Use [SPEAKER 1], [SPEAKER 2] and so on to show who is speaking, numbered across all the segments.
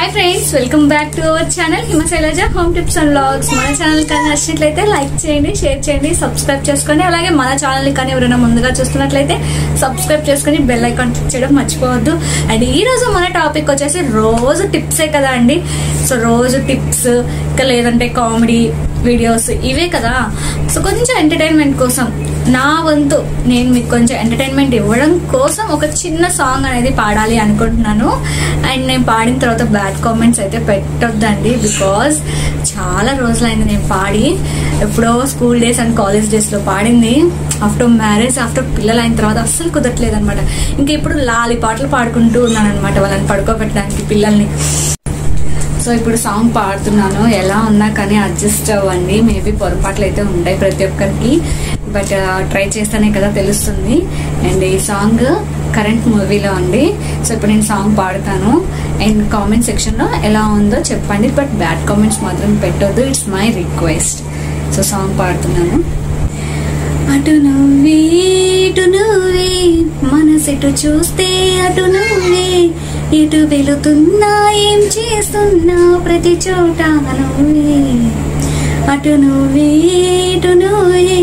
[SPEAKER 1] Hi friends welcome back to our channel Himashailaja home tips and vlogs मन channel కానీ నచ్చినట్లయితే like చేయండి share చేయండి సబ్స్క్రైబ్ చేసుకోండి అలాగే మన ఛానల్ ని కానీ ఎవరైనా ముందుగా చూస్తున్నట్లయితే సబ్స్క్రైబ్ చేసుకొని బెల్ ఐకాన్ క్లిక్ చేయడం మర్చిపోవద్దు అండ్ ఈ రోజు మన టాపిక్ వచ్చేసి రోజు టిప్సే కదా అండి సో రోజు టిప్స్ ఇంకా లేదంటే కామెడీ వీడియోస్ ఇవే కదా సో కొంచెం ఎంటర్టైన్మెంట్ కోసం నా వంతు నేను మీకు కొంచెం ఎంటర్టైన్మెంట్ ఇవ్వడం కోసం ఒక చిన్న సాంగ్ అనేది పాడాలి అనుకుంటున్నాను అండ్ నేను పాడిన తర్వాత బ్యాడ్ కామెంట్స్ అయితే పెట్టొద్దండి బికాజ్ చాలా రోజులైంది నేను పాడి ఎప్పుడో school days and college days లో పాడింది ఆఫ్టర్ మ్యారేజ్ ఆఫ్టర్ పిల్లలు అయిన తర్వాత అస్సలు కుదరట్లేదు అనమాట ఇంకా ఇప్పుడు లాలి పాటలు పాడుకుంటూ ఉన్నాను అనమాట వాళ్ళని పడుకోబెట్టడానికి పిల్లల్ని సో ఇప్పుడు సాంగ్ పాడుతున్నాను ఎలా ఉన్నా కానీ అడ్జస్ట్ అవ్వండి మేబీ పొరపాట్లు అయితే ఉంటాయి ప్రతి ఒక్కరికి బట్ ట్రై చేస్తానే కదా తెలుస్తుంది అండ్ ఈ సాంగ్ కరెంట్ మూవీలో అండి సో ఇప్పుడు నేను సాంగ్ పాడతాను అండ్ కామెంట్ సెక్షన్ లో ఎలా ఉందో చెప్పండి బట్ బ్యాడ్ కామెంట్స్ మాత్రం పెట్టొద్దు it's my request so song పాడుతున్నాను అటు నువ్వే ఇటు నువ్వే మనసిటు చూస్తే అటు నువ్వే ఇటు వెళుతున్నా ఏం చేస్తున్నా ప్రతి చోట నువ్వే అటు నువ్వే ఇటు నువ్వే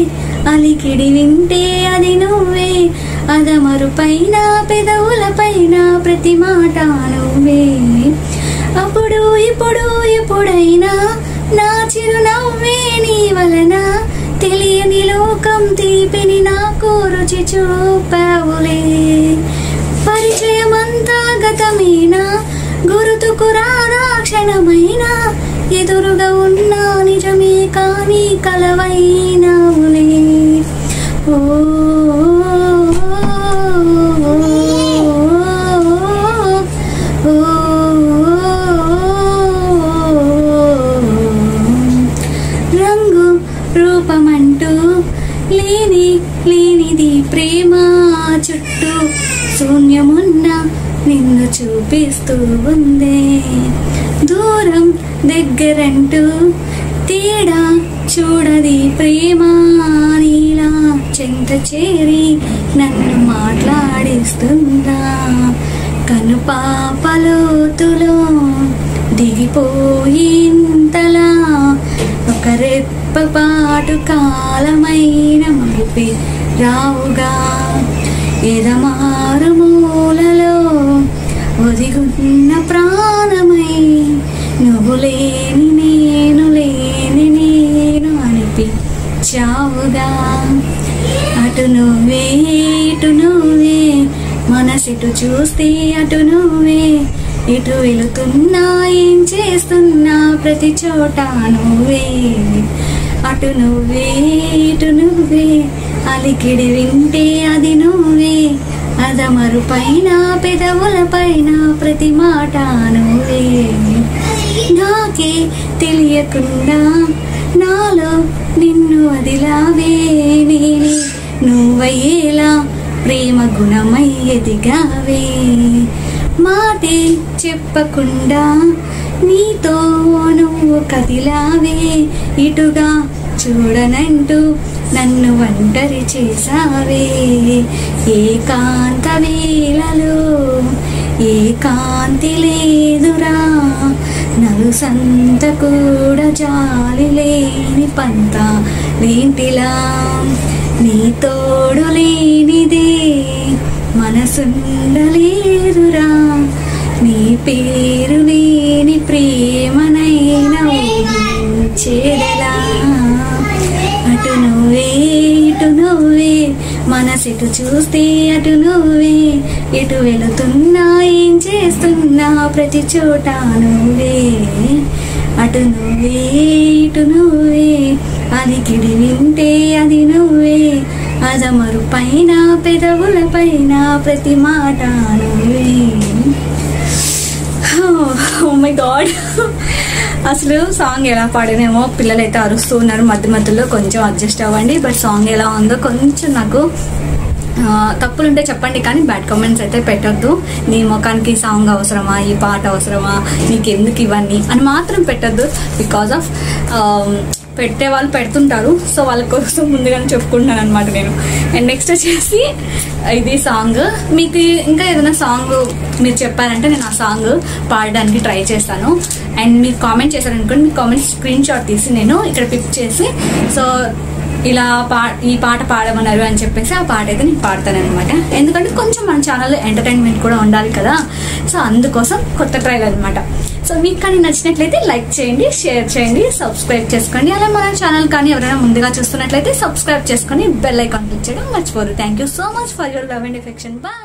[SPEAKER 1] అలికిడి వింటే అది నువ్వే అదమరు పైన పెదవుల పైన ప్రతి మాట నువ్వే అప్పుడు ఇప్పుడు ఎప్పుడైనా నా చిరునవ్వే నీ వలన తెలియని లోకం తీపిని నాకు రుచి చూపావులే పరిచయమంతా గతమేనా గుర్తుకు రాదా క్షణమైనా ఎదురుగా ఉన్నా నిజమే కానీ కలవైనావులే ఓ రంగు రూపమంటూ లేనిది ప్రేమ చుట్టూ శూన్యమున్న నిన్ను చూపిస్తూ ఉందే దూరం దగ్గరంటూ తేడా చూడది ప్రేమ నీలా చెంత చేరి నన్ను మాట్లాడిస్తుందా కనుపాపలోతులో దిగిపోయింతలా ఒక రెప్పపాటు కాలమైన మరిపి రావుగా ఎదమారు మూలలో ఒదిగున్న ప్రాణమై నువ్వు లేని నేను అనిపించావుగా అటు నువ్వే ఇటు నువ్వే మనసిటు చూస్తే అటు నువ్వే ఇటు వెళుతున్నా ఏం చేస్తున్నా ప్రతి చోట నువ్వే అటు నువ్వే ఇటు నువ్వే అలికిడి వింటే అది నువ్వే అదమరు పైన పెదవుల పైన ప్రతి మాట నువ్వే నాకే తెలియకుండా నాలో నిన్ను వదిలావే నేనే నువ్వయ్యేలా ప్రేమ గుణమై ఎదిగావే మాటే చెప్పకుండా నీతో నువ్వు కదిలావే ఇటుగా చూడనంటూ నన్ను ఒంటరి చేసావే ఏకాంత వేళలో ఏకాంతి లేదురా నలుసంత కూడా జాలి లేని పంత లేంటిలా నీ తోడు లేనిదే మనసుండలేదురా నీ పేరు లేని ప్రేమనైనా చేరలా అటు నువ్వే ఇటు నువ్వే మనసిటు చూస్తే అటు నువ్వే ఇటు వెళుతున్నా ఏం చేస్తున్నా ప్రతి చోట నువ్వే అటు నువ్వే ఇటు నువ్వే అలికిడి వింటే అది నువ్వే అదమరు పైన పెదవుల పైన ప్రతి మాట నువ్వే ఓ మై గాడ్ అసలు సాంగ్ ఎలా పాడినేమో పిల్లలైతే అరుస్తూ ఉన్నారు మధ్య మధ్యలో కొంచెం అడ్జస్ట్ అవ్వండి బట్ సాంగ్ ఎలా ఉందో కొంచెం నాకు తప్పులుంటే చెప్పండి కానీ బ్యాడ్ కామెంట్స్ అయితే పెట్టొద్దు నీ ముఖానికి సాంగ్ అవసరమా ఈ పాట అవసరమా నీకు ఎందుకు ఇవన్నీ అని మాత్రం పెట్టొద్దు బికాజ్ ఆఫ్ పెట్టే వాళ్ళు పెడుతుంటారు. సో వాళ్ళ కోసం ముందుగానే చెప్పుకుంటున్నాను అనమాట నేను. అండ్ నెక్స్ట్ వచ్చేసి ఇది సాంగ్. మీకు ఇంకా ఏదైనా సాంగ్ మీరు చెప్పారంటే నేను ఆ సాంగ్ పాడడానికి ట్రై చేస్తాను. అండ్ మీరు కామెంట్ చేశారనుకోండి, మీ కామెంట్ స్క్రీన్ షాట్ తీసి నేను ఇక్కడ పిక్ చేసి సో ఇలా ఈ పాట పాడమన్నారు అని చెప్పేసి ఆ పాట అయితే నేను పాడతాను అనమాట. ఎందుకంటే కొంచెం మన ఛానల్లో ఎంటర్టైన్మెంట్ కూడా ఉండాలి కదా, సో అందుకోసం కొత్త ట్రైల్ అనమాట. సో మీకు కానీ నచ్చినట్లయితే లైక్ చేయండి, షేర్ చేయండి, సబ్స్క్రైబ్ చేసుకోండి. అలా మన ఛానల్ కానీ ఎవరైనా ముందుగా చూస్తున్నట్లయితే సబ్స్క్రైబ్ చేసుకొని బెల్ ఐకాన్ క్లిక్ చేయడం మర్చిపోరు. Thank you so much for your love and affection. Bye.